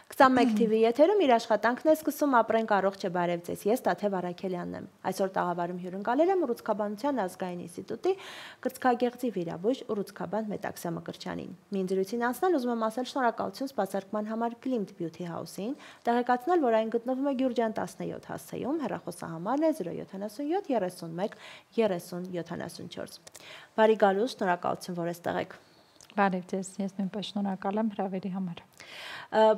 21 TV եթերում իր աշխատանքն է սկսում ապրենք առողջ է բարև ձեզ։ Ես Տաթև Արաքելյանն եմ։ Այսօր տաղավարում հյուրընկալել եմ Ուռուցքաբանության ազգային ինստիտուտի կրծքագեղձի վիրաբույժ Ուռուցքաբան Մետաքսյա Մկրտչյանին։ Մին զրույցին անցնել ուզում եմ ասել շնորհակալություն սպասարկման համար Glimt Beauty House-ին, տեղեկացնել, որ այն գտնվում է Գյուրջան 17 հասցեում, հեռախոսահամարն է 077 31 30 74։ Բարի գալուս, շնորհակալություն, որ այստեղ եք։ Բարև ձեզ, ես նույնպես շնորհակալ եմ հրավերի համար։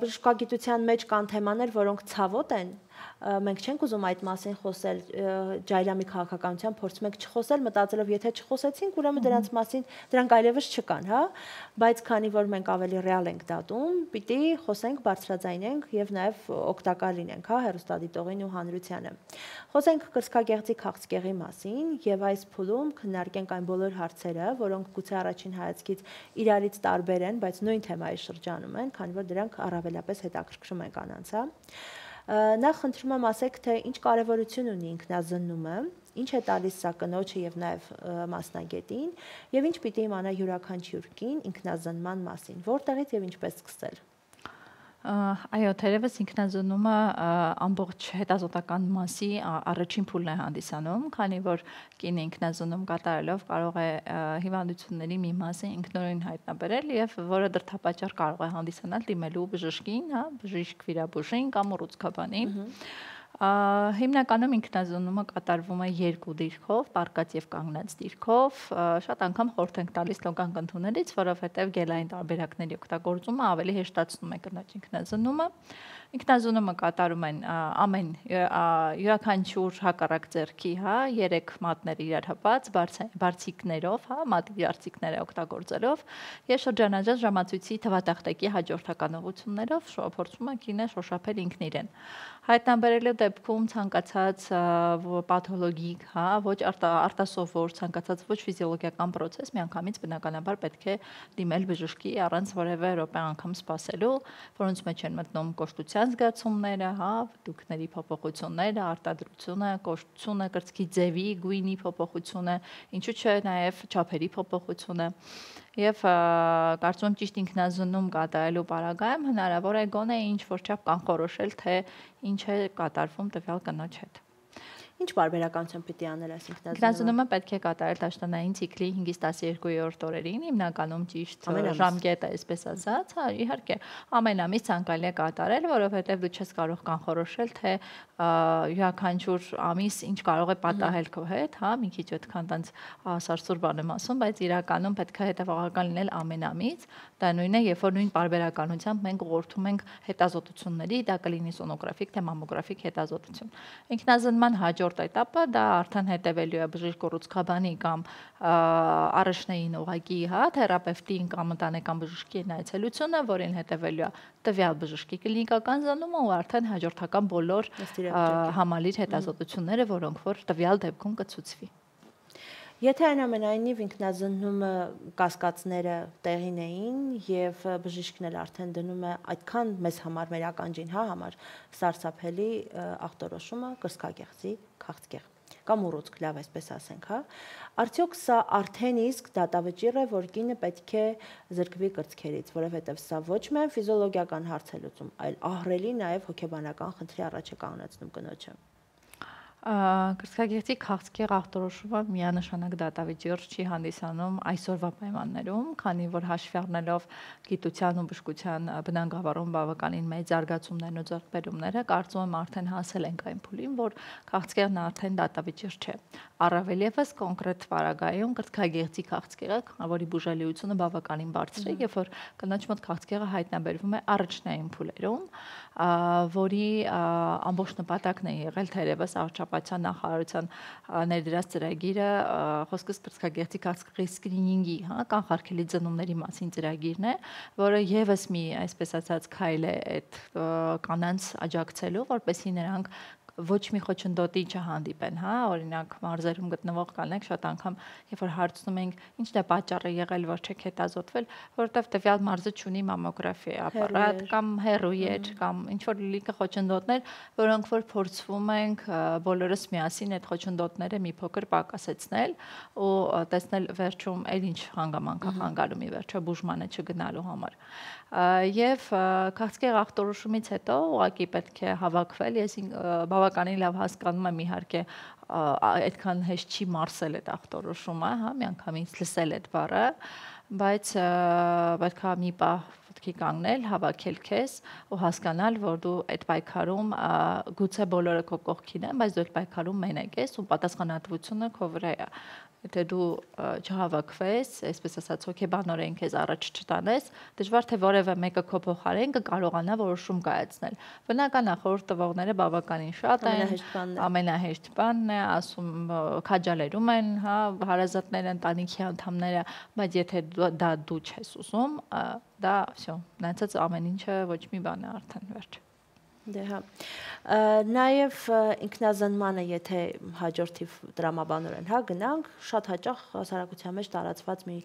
Բժշկագիտության մեջ կան թեմաներ, որոնք ցավոտ են, մենք չենք ուզում այդ մասին խոսել, Ջայլամի քաղաքականության փորձում ենք չխոսել, մտածելով, եթե չխոսեցինք, ուրեմն դրանց մասին դրանք այլևս չկան, հա, բայց քանի որ մենք ավելի ռեալ ենք դատում, պիտի խոսենք, բարձրաձայնենք եւ նաեւ օգտակար լինենք, հա, հեռուստադիտողին ու հանրությանը։ Խոսենք կրծքագեղձի քաղցկեղի մասին եւ այս փուլում քննարկենք այն բոլոր հարցերը, որոնք գուցե առաջին հայացքից իրարից տարբեր են, բայց նույն թեմայի շրջանում են, քանի որ դրանք առավելապես հետաքրքրում են կանանց, հա։ Նախ խնդրում եմ ասեք, թե ինչ կարևորություն ունի ինքնազննումը, ինչ է տալիս սա կնոջը եւ նաեւ մասնագետին, եւ ինչ պիտի իմանա յուրաքանչյուր կին ինքնազննման մասին, որտեղից եւ ինչպես սկսել։ Այո, թերևս ինքնազննումը ամբողջ հետազոտական մասի առաջին փուլն է հանդիսանում, քանի որ կինը ինքնազննում կատարելով կարող է հիվանդությունների մի մասը ինքնուրույն հայտնաբերել եւ որը դրդապատճառ կարող է հանդիսանալ դիմելու բժշկին, հա, բժիշկ վիրաբույժին կամ ուռուցքաբանին։ Հիմնականում ինքնազննումը կատարվում է երկու դիրքով, պառկած եւ կանգնած դիրքով, շատ անգամ խորհուրդ ենք տալիս լոգան կնդունելից, որովհետեւ գելային տարբերակների օգտագործումը ավելի հեշտացնում է կնոջ ինքնազննումը։ Ինքնազննումը կատարում են ամեն յուրաքանչյուր հակառակ ձեռքի, հա, 3 մատներ իրար հպած, բարձիկներով, հա, մատի բարձիկները օգտագործելով եւ շրջանաձև ժամացույցի թվատախտակի հաջորդական ուղղություններով փորձում է կինը շոշափել ինքն իրեն։ Հայտնաբերելու դեպքում ցանկացած պաթոլոգիկ, հա, ոչ արտասովոր, ցանկացած ոչ ֆիզիոլոգիական process միանգամից բնականաբար պետք է դիմել բժշկի առանց որևէ րոպե անգամ սպասելու, որոնց մեջ են մտնում կոշտության զգացումները, հա, վտուկների փոփոխությունները, արտադրությունը, կոշտությունը, կրծքի ձևի, գույնի փոփոխությունը, ինչու՞ չէ նաև չափերի փոփոխությունը։ Եվ կարծում եմ ճիշտ ինքնազննում կատարելու պարագայում հնարավոր է գոնե ինչ-որ չափ կանխորոշել, թե ինչ է կատարվում տվյալ կնոջ հետ։ Ինչ բարբերականություն պիտի անել այս ինքնազննումը պետք է կատարել դաշտանային ցիկլի 5-ից 12-րդ օրերին, հիմնականում ճիշտ ժամկետը, այսպես ասած, հա, իհարկե, ամեն ամիս ցանկալի է կատարել, որովհետև դու չես կարող կանխորոշել, թե յուրաքանչյուր ամիս ինչ կարող է պատահել քո հետ, հա, մի քիչ այդքան տենց սարսուր բան եմ ասում, բայց իրականում պետք է հետևողական լինել ամեն ամիս, դա նույնն է, երբ որ նույն բարբերականությամբ մենք ուղղորդում ենք հետազոտությունների, դա կլինի սոնոգրաֆիկ, թե մամոգրաֆիկ հետազոտություն։ Ինքնազննման հաջորդ этаպը դա արդեն հետևելու է բժիշկ ուռուցքաբանի կամ առաջնային ուղղակի, հա, թերապևտին կամ ընտանեկան բժշկի այցելությունը, որին հետևելու է տվյալ բժշկի կլինիկական զննումը ու արդեն հաջորդական բոլոր համալիր հետազոտությունները, որոնք որ տվյալ դեպքում կցուցվի։ Եթե այնուամենայնիվ ինքնազննումը կասկածները տեղին էին եւ բժիշկն էլ արդեն դնում է այդքան մեզ համար մեր ականջին, հա, համար սարսափելի ախտորոշումը կրծքագեղձի քաղցկեղ կամ ուռուցք, լավ այսպես ասենք, հա, արդյոք սա արդեն իսկ դատավճիռ է, որ կինը պետք է զրկվի կրծքերից, որովհետեւ սա ոչ միայն ֆիզիոլոգիական հարց է լուծում, այլ ահռելի նաեւ հոգեբանական խնդրի առաջ է կանգնեցնում կնոջը։ Կրծքագեղձի քաղցկեղ ախտորոշումը միանշանակ դատավճիռ չի հանդիսանում այսօրվա պայմաններում, քանի որ հաշվի առնելով գիտության ու բժշկության բնագավառում բավականին մեծ զարգացումներն ու ձեռքբերումները, կարծում եմ արդեն հասել ենք այն փուլին, որ քաղցկեղն արդեն դատավճիռ չէ։ Առավել ևս կոնկրետ պարագայում կրծքագեղձի քաղցկեղը, որի բուժելիությունը բավականին բարձր է, երբ որ կնոջ մոտ քաղցկեղը հայտնաբերվում է առաջնային փուլերում, որի ամբողջ նպատակն է եղել թերևս առողջապահության նախարարության ներդրած ծրագիրը, խոսքս կրծքագեղձի քաղցկեղի սկրինինգի, հա, կանխարգելիչ ծնումների մասին ծրագիրն է, որը եւս մի, այսպես ասած, քայլ է այդ կանանց աջակցելու, որպեսզի նրանք ոչ մի խոչընդոտի չհանդիպեն, հա, օրինակ մարզերում գտնվող կանայք շատ անգամ, երբ որ հարցնում ենք, ինչն է պատճառը եղել, որ չեք հետազոտվել, որովհետև տվյալ մարզը չունի մամոգրաֆի ապարատ կամ հեռու էր կամ ինչ որ լիքը խոչընդոտներ, որոնք որ փորձվում ենք բոլորս միասին այդ խոչընդոտները մի փոքր պակասեցնել ու տեսնել վերջում այլ ինչ հանգամանք է խանգարում ի վերջո բուժմանը չգնալու համար։ Եւ քաղցկեղ ախտորոշումից հետո ուղղակի պետք է հավաքվել, ես բավականին լավ հասկանում եմ իհարկե այդքան հեշտ չի մարսել այդ ախտորոշումը, հա, միանգամից լսել այդ բառը, բայց պետք է մի պահ ոտքի կանգնել, հավաքել քեզ ու հասկանալ, որ դու այդ պայքարում գուցե բոլորը քո կողքին են, բայց դու այդ պայքարում մենակ ես ու պատասխանատվությունը քո վրա է։ Եթե դու չհավաքվես, այսպես ասած, հոգեբանորեն քեզ առաջ չտանես, դժվար թե որևէ մեկը քո փոխարեն կկարողանա որոշում կայացնել։ Բնական է, խորհուրդ տվողները բավականին շատ են, ամենահեշտ բանն է, ասում քաջալերում են, հա, հարազատները, ընտանիքի անդամները, բայց եթե դա դու չես ուզում, դա всё, նայած ամեն ինչը ոչ մի բան է արդեն վերջ։ Դե հա։ Նաև ինքնազնմանը, եթե հաջորդի դրամաբանորեն հա գնանք, շատ հաճախ հասարակության մեջ տարածված մի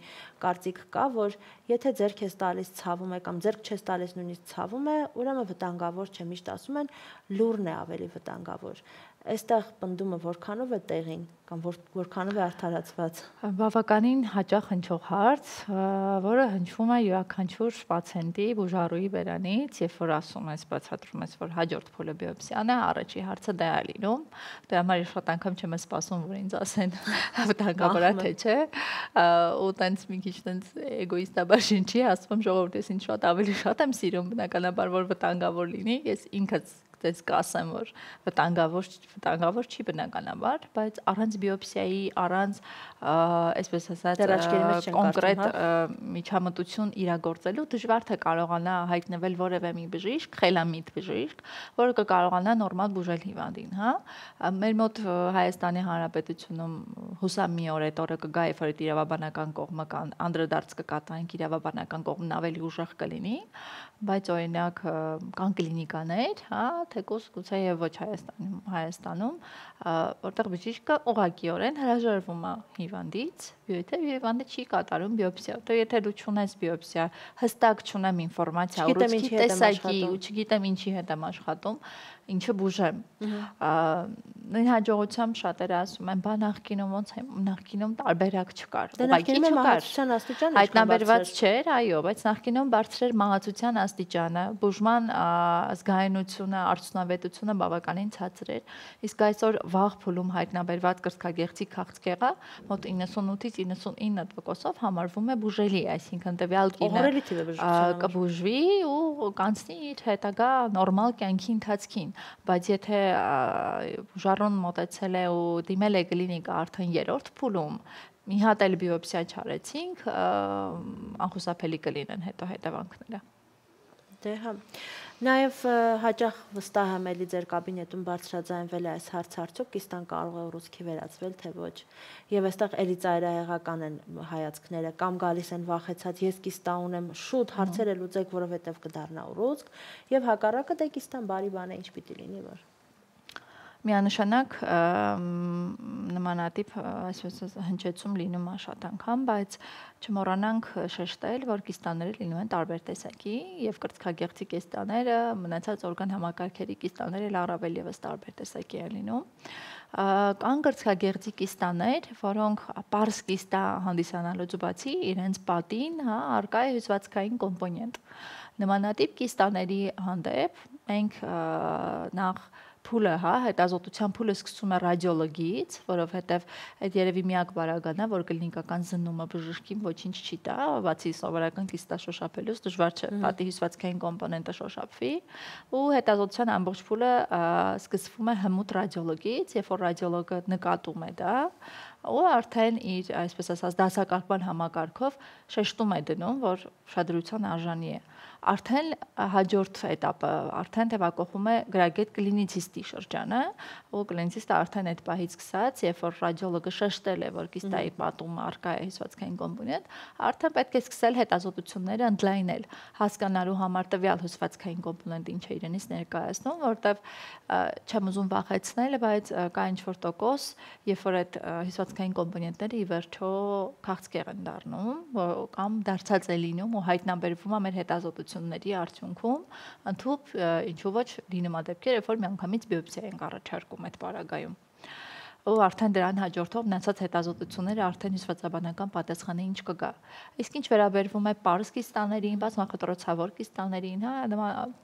կարծիք կա, որ եթե ձեռք ես տալիս ցավում է կամ ձեռք չես տալիս նույնիսկ ցավում է, ուրեմն վտանգավոր չէ, միշտ ասում են լուրն է ավելի վտանգավոր։ Այստեղ պնդումը որքանով է տեղին կամ որքանով է արդարացված։ Բավականին հաճախ հնչող հարց, որը հնչվում է յուրաքանչյուր պացիենտի բուժառուի բերանից, երբ որ ասում ես, բացատրում ես, որ հաջորդ փուլը բիոպսիան է, առաջի հարցը դա է լինում։ Դրա համար ես շատ անգամ չեմ սպասում, որ ինձ ասեն վտանգավոր է թե չէ, ու տենց մի քիչ տենց էգոիստաբար շնչի, ասում եմ ժողովուրդ, ես ինձ ավելի շատ եմ սիրում բնականաբար, որ վտանգավոր լինի, ես ինքս դες կասեմ, որ վտանգավոր չի բնականաբար, բայց առանց բիոպսիայի, առանց այսպես ասած կոնկրետ միջամտություն իրագործելու դժվար թե կարողանա հայտնվել որևէ մի բժիշկ, խելամիտ բժիշկ, որը կկարողանա նորմալ բուժել հիվանդին, հա։ Մեր մոտ Հայաստանի Հանրապետությունում հուսամ մի օր այդ օրը կգա, երբ որ իրավաբանական կողմը անդրադարձ կկատարենք, իրավաբանական կողմն ավելի ուժեղ կլինի, բայց օրինակ կան կլինիկաներ, հա, թեկուզ գուցե եւ ոչ Հայաստանում, որտեղ բժիշկը ուղղակիորեն հրաժարվում է հիվանդից, եթե հիվանդը չի կատարում բիոպսիա, որտեղ եթե դու չունես բիոպսիա, հստակ չունեմ ինֆորմացիա, ուռուցքի տեսակի ու չգիտեմ ինչի հետ եմ աշխատում, ինչը բուժեմ։ Նույն հաջողությամբ շատերը ասում են, բա նախկինում ոնց է, նախկինում տարբերակ չկար, ուղղակի չկար։ Հայտնաբերված չէր, այո, բայց նախկինում բարձր էր մահացության աստիճանը, բուժման զգայունությունը, արդյունավետությունը բավականին ցածր էր, իսկ այսօր վաղ փուլում հայտնաբերված կրծքագեղձի քաղցկեղը մոտ 98-ից 99%-ով համարվում է բուժելի, այսինքն տվյալ կինը կբուժվի ու կանցնի իր հետագա նորմալ կյանքի ընթացքին, բայց եթե բուժառուն մոտեցել է ու դիմել է կլինիկա արդեն 3-րդ փուլում, մի հատ էլ բիոպսիա չարեցինք, անխուսափելի կլինեն հետո հետևանքները։ Դե հա։ Նաև հաճախ վստահ եմ էլի ձեր կաբինետում բարձրաձայնվել է այս հարցը, արդյոք կիստան կարող է ուռուցքի վերածվել, թե ոչ։ Եվ այստեղ էլի ծայրահեղական են հայացքները, կամ գալիս են վախեցած, ես կիստա ունեմ, շուտ հարցերը լուծեք, որովհետև կդառնա ուռուցք, եւ հակառակը դե կիստան բարի բան է, ինչ պիտի լինի, որ միանշանակ նմանատիպ այսպես հնչեցում լինում է շատ անգամ, բայց չմոռանանք շեշտել, որ կիստաները լինում են տարբեր տեսակի եւ կրծքագեղձի կիստաները, մնացած օրգան համակարգերի կիստաները առավել եւս տարբեր տեսակի են լինում։ Կան կրծքագեղձի կիստաներ, որոնք պարզ կիստա հանդիսանալուց բացի իրենց պատին, հա, առկա է հյուսվածքային կոմպոնենտ։ Նմանատիպ կիստաների հանդեպ մենք նախ փուլը, հա, հետազոտության փուլը սկսում է ռադիոլոգիից, որովհետև այդ երևի միակ բարագանն է, որ կլինիկական զննումը բժշկին ոչինչ չի տա, բացի սովորական կիստա շոշափելուց, դժվար չէ պատի հյուսվածքային կոմպոնենտը շոշափվի, ու հետազոտության ամբողջ փուլը սկսվում է հմուտ ռադիոլոգիից, երբ որ ռադիոլոգը նկատում է դա, ու արդեն իր, այսպես ասած, դասակարգման համակարգով շեշտում է դնում, որ շադրության արժանի է։ Արդեն հաջորդ էտապը, արդեն թևակողում է գրագետ կլինիցիստի շրջանը, ու կլինիցիստը արդեն այդ պահից սկսած, երբ որ ռադիոլոգը շեշտել է, որ կիստայի պատում առկա է հյուսվածքային կոմպոնենտ, արդեն պետք է սկսել հետազոտությունները ընդլայնել, հասկանալու համար տվյալ հյուսվածքային կոմպոնենտը ինչ է իրենից ներկայացնում, որտեվ չեմ ուզում վախեցնել, բայց կա ինչ-որ տոկոս, երբ որ այդ հյուսվածքային կոմպոնենտները ի վերջո քաղցկեղ են դառնում, կամ դարձած է լինում ու հայտնաբերվում է մեր հետազոտությունների արդյունքում, ընդհանուր ինչու ոչ լինում է դեպքեր, երբ որ միանգամից բիոպսիա են առաջարկում այդ պարագայում։ ու արդեն դրան հաջորդող մնացած հետազոտությունները արդեն հյուսվածաբանական պատասխանը ինչ կգա։ Իսկ ինչ վերաբերվում է պարզ կիստաներին, բաց մախտորոցավոր կիստաներին,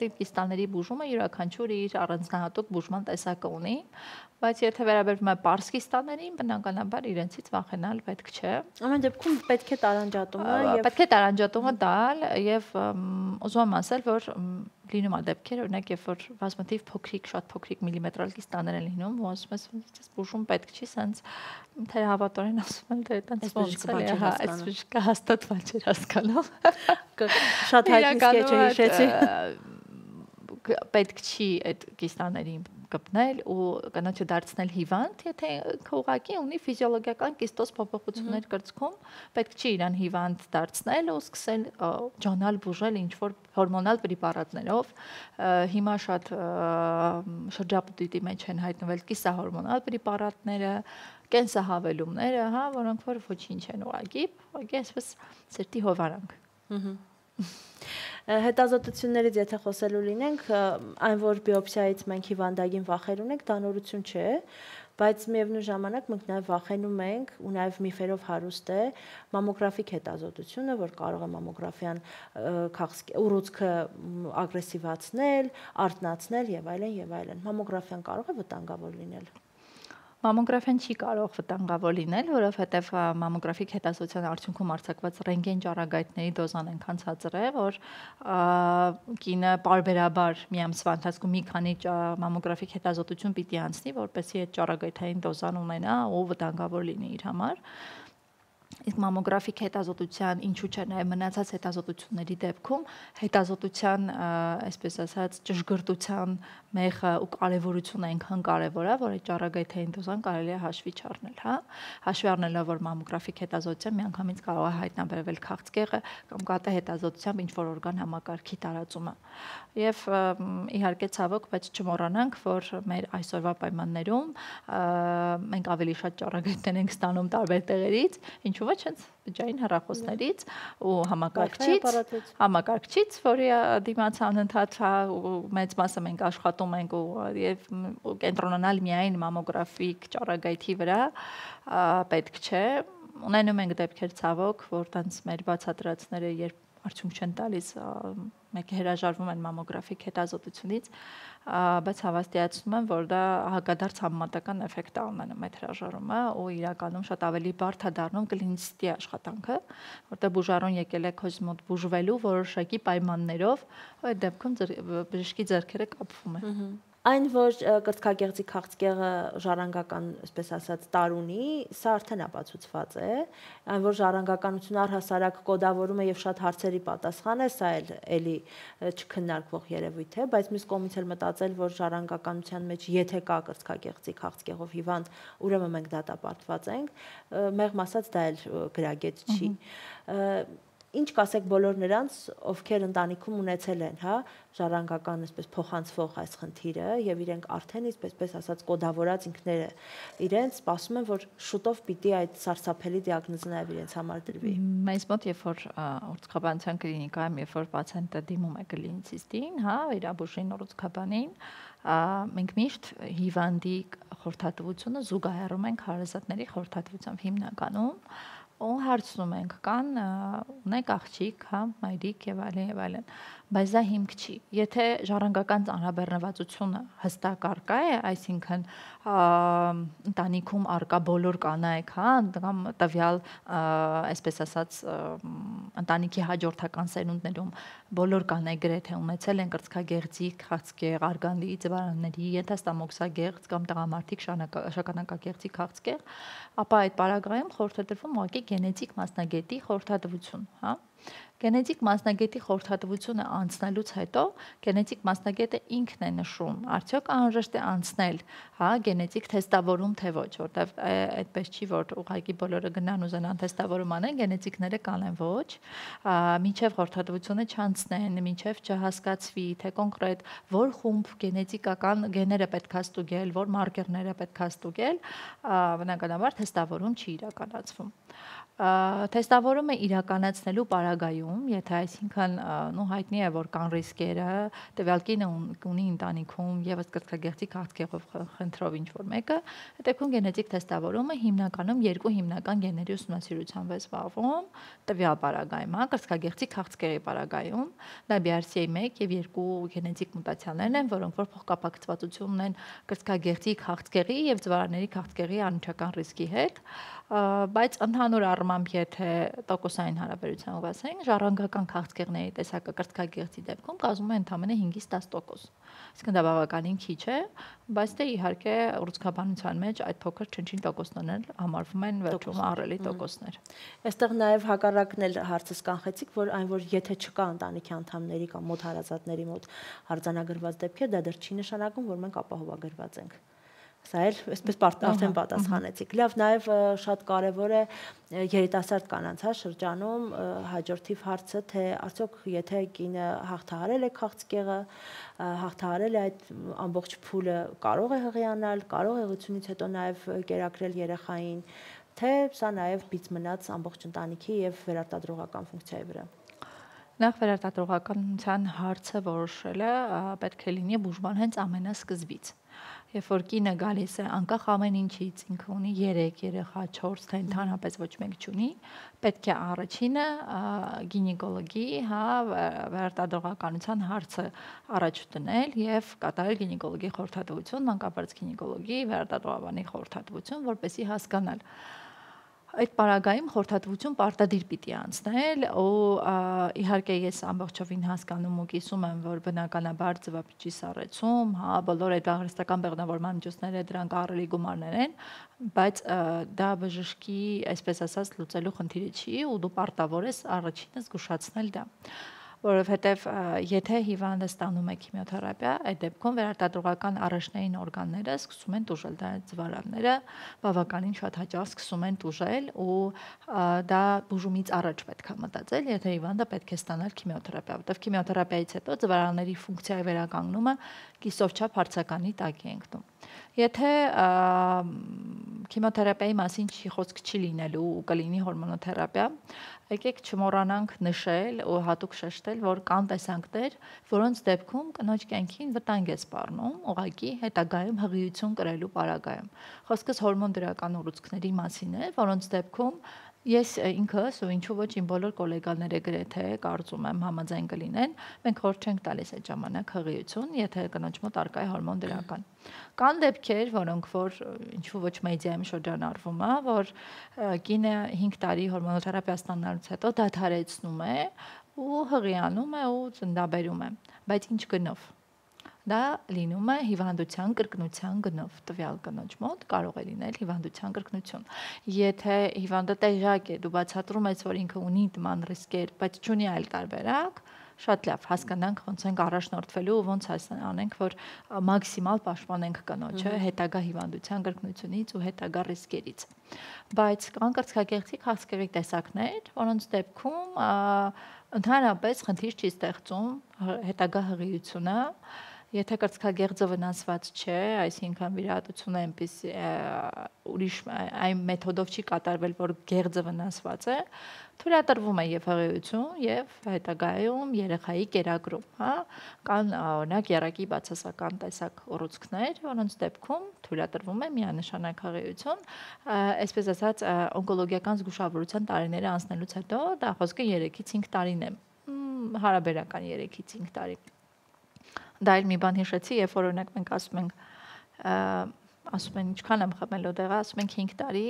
տիպ կիստաների բուժումը յուրաքանչյուր իր առանձնահատուկ բուժման տեսակը ունի, բայց եթե վերաբերվում է պարզ կիստաներին, բնականաբար իրենցից վախենալ պետք չէ։ Ամեն դեպքում պետք է տարանջատումը պետք է տարանջատումը տալ եւ ուզում եմ ասել, որ լինում է դեպքեր, օրինակ, երբ որ բազմաթիվ փոքրիկ, շատ փոքրիկ միլիմետրալ կիստաներ են լինում, ու ասում ես, բուժում պետք չի, սենց թերահավատորեն ասում են, դե այտենց ոնց է, հա, այս կհաստատված չէր հասկանում։ Շատ հայտնի սկեչը հիշեցի։ Պետք չի այդ կիստաներին կպնել ու կանաչը դարձնել հիվանդ, եթե ուղղակի ունի ֆիզիոլոգիական կիստոզ փոփոխություններ կրծքում, պետք չի իրան հիվանդ դարձնել ու սկսել ջանալ բուժել ինչ-որ հորմոնալ պրեպարատներով։ Հիմա շատ շրջապտույտի մեջ են հայտնվել կիսահորմոնալ պրեպարատները, կենսահավելումները, հա, որոնք որ ոչինչ են ուղղակի այսպես սրտի հովարանք։ Հետազոտություններից եթե խոսելու լինենք, այն որ բիոպսիայից մենք հիվանդագին վախեր ունենք, դա նորություն չէ, բայց միևնույն ժամանակ մենք նաև վախենում ենք ու նաև միֆերով հարուստ է մամոգրաֆիկ հետազոտությունը, որ կարող է մամոգրաֆիան ուռուցքը ագրեսիվացնել, արթնացնել եւ այլն։ Մամոգրաֆիան կարող է վտանգավոր լինել։ Մամոգրաֆիան չի կարող վտանգավոր լինել, որովհետև մամոգրաֆիկ հետազոտության արդյունքում արձակված ռենտգեն ճառագայթների դոզան այնքան ցածր է, որ կինը պարբերաբար մի ամսվա ընթացքում մի քանի մամոգրաֆիկ հետազոտություն պիտի անցնի, որպեսզի այդ ճառագայթային դոզան ունենա ու վտանգավոր լինի իր համար։ Իսկ մամոգրաֆիկ հետազոտության ինչու՞ չէ նաև մնացած հետազոտությունների դեպքում հետազոտության, այսպես ասած, ճշգրտության մեխը ու կարևորությունը այնքան կարևոր է, որ այդ ճառագայթային դոզան կարելի է հաշվի չառնել, հա։ Հաշվի առնելով, որ մամոգրաֆիկ հետազոտությամբ միանգամից կարող է հայտնաբերվել քաղցկեղը կամ կատե հետազոտությամբ ինչ-որ օրգան համակարգի տարածումը։ Եվ իհարկե ցավոք, բայց չմոռանանք, որ մեր այսօրվա պայմաններում մենք ավելի շատ ճառագայթներ ենք ստանում տարբեր տեղերից, ինչու՞ ոչ հենց բջջային հեռախոսներից ու համակարգչից, որի դիմաց անընդհատ մեծ մասը մենք աշխատում ենք ու կենտրոնանալ միայն մամոգրաֆիկ ճառագայթի վրա պետք չէ։ Ունենում ենք դեպքեր ցավոք, որ տենց մեր բացատրածները երբ արդյունք չեն տալիս, մեկը հրաժարվում են մամոգրաֆիկ հետազոտությունից, բայց հավաստիացնում եմ, որ դա հակադարձ համեմատական էֆեկտ է ունենում այդ հրաժարումը ու իրականում շատ ավելի բարդ է դառնում կլինիցիստի աշխատանքը, որտեղ բուժարուն եկել է քոզ մոտ բուժվելու որոշակի պայմաններով, այդ դեպքում բժշկի ձեռքերը կապվում են։ Այն, որ կրծքագեղձի քաղցկեղը ժառանգական, այսպես ասած, տար ունի, սա արդեն ապացուցված է, այն որ ժառանգականությունը առհասարակ կոդավորում է եւ շատ հարցերի պատասխան է, սա էլի չքննարկվող երևույթ է, բայց մյուս կողմից էլ մտածել, որ ժառանգականության մեջ եթե կա կրծքագեղձի քաղցկեղով հիվանդ, ուրեմն մենք դատապարտված ենք, մեղմ ասած դա էլ գրագետ չի։ Ինչ կասեք բոլոր նրանց, ովքեր ընտանիքում ունեցել են, հա, ժառանգական այսպես փոխանցվող այս խնդիրը եւ իրենք արդեն այսպես ասած կոդավորած ինքները իրենց սպասում են, որ շուտով պիտի այդ սարսափելի դիագնոզը նաեւ իրենց համար դրվի։ Մեզ մոտ երբ որ ուրցքաբանության կլինիկայում երբ որ պացիենտը դիմում է կլինիցիստին, հա, վերաբուժին ուրցքաբանին, մենք միշտ հիվանդի խորհրդատվությունը զուգահեռում ենք հարազատների խորհրդատվությամբ հիմնականում ու հարցնում ենք կան ունեք աղջիկ, հա, մայրիկ եւ այլն, բայց դա հիմք չի։ Եթե ժառանգական ծանրաբեռնվածությունը հստակ արկա է, այսինքն ընտանիքում արկա բոլոր կանայք, հա, կամ տվյալ, այսպես ասած, ընտանիքի հաջորդական սերունդներում բոլոր կանայք գրեթե ունեցել են կրծքագեղձի քաղցկեղ, արգանդի, ձվարանների, ենթաստամոքսագեղձ կամ տղամարդիկ շագանակագեղձի քաղցկեղ, ապա այդ պարագայում խորհրդադրվում ուղղակի գենետիկ մասնագետի խորհրդատվություն, հա։ Գենետիկ մասնագետի խորհրդատվությունը անցնելուց հետո գենետիկ մասնագետը ինքն է նշում, արդյոք անհրաժեշտ է անցնել, հա, գենետիկ թեստավորում թե ոչ, որտեվ այդպես չի, որ ուղղակի բոլորը գնան ու զենան թեստավորում անեն, գենետիկները կանեն ոչ, մինչև խորհրդատվությունը չանցնեն, մինչև չհասկացվի, թե կոնկրետ որ խումբ գենետիկական գեները պետք է ստուգել, որ մարկերները պետք է ստուգել, բնականաբար թեստավորում չի իրականացվում։ Թեստավորումը իրականացնելու պարագայում, եթե այսինքն հայտնի է, որ կան ռիսկերը, տվյալ կինը ունի ընտանիքում եւս կրծքագեղձի քաղցկեղով խնդրով ինչ-որ մեկը, հետեւքում գենետիկ թեստավորումը հիմնականում երկու հիմնական գեների ուսումնասիրությամբ է զբաղվում, տվյալ պարագայում, կրծքագեղձի քաղցկեղի պարագայում, դա BRCA1 եւ 2 գենետիկ մուտացիաներն են, որոնք որ փոխկապակցվածություն ունեն կրծքագեղձի քաղցկեղի եւ ծվարանների քաղցկեղի անմիջական ռիսկի հետ, բայց ընդհանուր առմամբ եթե տոկոսային հարաբերությամբ ասենք, ժառանգական քաղցկեղների տեսակը կրծքագեղձի դեպքում կազմում է ընդամենը 5-ից 10%։ Այսինքն դա բավականին քիչ է, բայց դե իհարկե ուռուցքաբանության մեջ այդ փոքր չնչին տոկոսներն համարվում են վերջում ահռելի տոկոսներ։ Այստեղ նաև հակառակն էլ հարցս կանխեցիք, որ այն որ եթե չկա ընտանիքի անդամների կամ մոտ հարազատների մոտ արձանագրված դեպքեր, դա դեռ չի նշանակում, որ մենք ապահովագրված ենք։ Սա էլ այսպես արդեն պատասխանեցիք։ Լավ, նաև շատ կարևոր է երիտասարդ կանանց շրջանում հաջորդիվ հարցը, թե արդյոք եթե կինը հաղթահարել է քաղցկեղը, հաղթահարել է այդ ամբողջ փուլը, կարող է հղիանալ, կարող է հղիությունից հետո նաև կերակրել երեխային, թե սա նաև բիծ մնաց ամբողջ ընտանիքի եւ վերարտադրողական ֆունկցիայի վրա։ Նախ վերարտադրողականության հարցը որոշելը պետք է լինի բուժման հենց ամենասկզբից։ Երբ որ կինը գալիս է անկախ ամեն ինչից, ինքը ունի 3 երեխա, 4, թե ընդհանրապես ոչ մեկ չունի, պետք է առաջինը գինեկոլոգի, վերարտադրողականության հարցը առաջ դնել եւ կատարել գինեկոլոգի խորհրդատվություն, մանկաբարձ գինեկոլոգի, վերարտադրողաբանի խորհրդատվություն, որպեսզի հասկանալ այդ պարագայում խորհրդատվություն պարտադիր պիտի անցնել ու իհարկե ես ամբողջովին հասկանում ու կիսում եմ, որ բնականաբար ծվապիճի սառեցում, բոլոր այդ բաղարիստական բեղմնավորման միջոցները դրանք ահռելի գումարներ են, բայց դա բժշկի, այսպես ասած, լուծելու խնդիրը չի ու դու պարտավոր ես առաջինը զգուշացնել դա։ Որովհետև եթե հիվանդը ստանում է քիմիոթերապիա, այդ դեպքում վերարտադրողական առաջնային օրգանները սկսում են տուժել, դա ծվարանները բավականին շատ հաճախ սկսում են տուժել ու դա բուժումից առաջ պետք է մտածել, եթե հիվանդը պետք է ստանալ քիմիոթերապիա, որովհետև քիմիոթերապիայից հետո ծվարանների ֆունկցիայի վերականգնումը կիսով չափ հարցականի տակ է ընկնում։ Եթե քիմիոթերապիայի մասին խոսք չի լինելու ու կլինի հորմոնոթերապիա, եկեք չմոռանանք նշել ու հատուկ շեշտել, որ կան տեսակներ, որոնց դեպքում կնոջ կյանքին վտանգ է սպառնում, ուղղակի հետագայում հղիություն կրելու պարագայում։ Խոսքս հորմոն դրական ուռուցքների մասին է, որոնց դեպքում ես ինքս ու ինչու ոչ իմ բոլոր գոլեգաները գրեթե կարծում եմ համաձայն կլինեն, մենք խորհուրդ չենք տալիս այդ ժամանակ հղիություն, եթե կնոջ մոտ առկա է հորմոն դրական։ Կան դեպքեր, որոնք որ ինչու ոչ մեդիայում շրջանառվում է, որ կինը 5 տարի հորմոնոթերապիա ստանալուց հետո դադարեցնում է ու հղիանում է ու ծննդաբերում է, բայց ինչ գնով։ Դա լինում է հիվանդության կրկնության գնով, տվյալ կնոջ մոտ կարող է լինել հիվանդության կրկնություն։ Եթե հիվանդը տեղյակ է, դու բացատրում ես, որ ինքը ունի նման ռիսկեր, բայց չունի այլ տարբերակ, շատ լավ, հասկանանք ոնց ենք առաջնորդվելու ու ոնց անենք, որ մաքսիմալ պաշտպանենք կնոջը հետագա հիվանդության կրկնությունից ու հետագա ռիսկերից։ Բայց կան կրծքագեղձի քաղցկեղի տեսակներ, որոնց դեպքում ընդհանրապես խնդիր չի ստեղծում հետագա հղիությունը, եթե կրծքագեղձը վնասված չէ, այսինքն վիրահատությունը այնպես ուրիշ այն մեթոդով չի կատարվել, որ գեղձը վնասված է, թույլատրվում է եւ հղիություն եւ հետագայում երեխայի կերակրում, կան օրինակ եռակի բացասական տեսակ ուռուցքներ, որոնց դեպքում թույլատրվում է միանշանակ հղիություն, այսպես ասած օնկոլոգիական զգուշավորության տարիները անցնելուց հետո դա խոսքը 3-ից 5 տարին է, հարաբերական 3-ից 5 տարի։ Դա էլ մի բան հիշեցի, երբ որ օրինակ մենք ասում են ինչքան եմ խմել օդեղը, ասում ենք 5 տարի,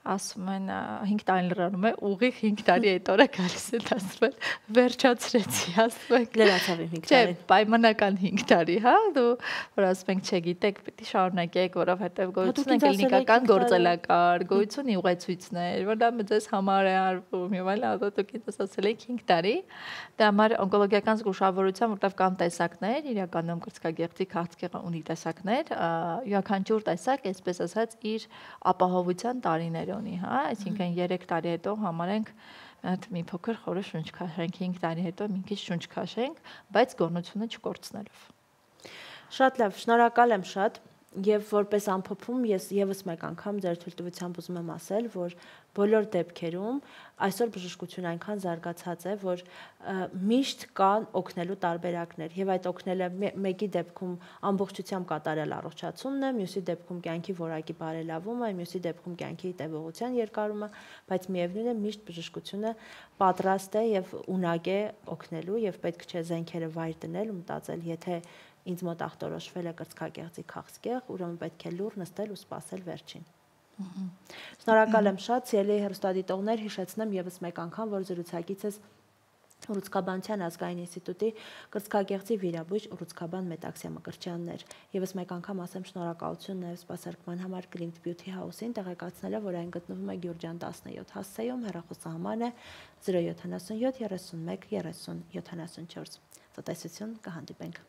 ասում են 5 տարին լրանում է, ուղիղ 5 տարի այդ օրը գալիս է, ասում են վերջացրեցի, ասում ենք լրացավ 5 տարի։ Չէ, պայմանական 5 տարի, դու որ ասում ենք չգիտեք, պետք է շարունակեք, որովհետև գոյություն են կլինիկական գործելակար, գոյություն ուղեցույցներ, որ դա մեզ համար է արվում, եւ այլն, դուք ինձ ասել եք 5 տարի, դա համար օնկոլոգիական զգուշավորության, որտեղ կան տեսակներ, իրականում կրծքագեղձի քաղցկեղը ունի տեսակներ, յուրաքանչյուր տեսակ, այսպես ասած, իր ապահովության տարիներ ունի, այսինքն 3 տարի հետո համարենք մի փոքր խորը շունչ քաշենք, 5 տարի հետո մի քիչ շունչ քաշենք, բայց գոռնությունը չկորցնելով։ Շատ լավ, շնորհակալ եմ շատ։ Եվ որպես ամփոփում ես եւս մեկ անգամ ձեր թույլտվությամբ ուզում եմ ասել, որ բոլոր դեպքերում այսօր բժշկությունը այնքան զարգացած է, որ միշտ կան օգնելու տարբերակներ եւ այդ օգնելը մեկի դեպքում ամբողջությամբ կատարել առողջացումն է, մյուսի դեպքում կյանքի որակի բարելավումը, մյուսի դեպքում կյանքի տևողության երկարումը, բայց միևնույն է միշտ բժշկությունը պատրաստ է եւ ունակ է օգնելու եւ պետք չէ զենքերը վայր դնել ու մտածել, եթե ինձ մոտ ախտորոշվել է կրծքագեղձի քաղցկեղ, ուրեմն պետք է լուռ նստել ու սպասել վերջին։ Շնորհակալ եմ շատ, սիրելի հեռուստադիտողներ, հիշեցնեմ եւս մեկ անգամ, որ զրուցակիցս Ուռուցքաբանության ազգային ինստիտուտի կրծքագեղձի վիրաբույժ Ուռուցքաբան Մետաքսյա Մկրտչյանն էր։ Եվս մեկ անգամ ասեմ շնորհակալություն նաև սպասարկման համար Glint Beauty House-ին, տեղեկացնելով, որ այն գտնվում է Գյուրջան 17 հասցեում, հեռախոսահամարն է 077 31 30 74։ Տնտեսություն, կհանդիպենք։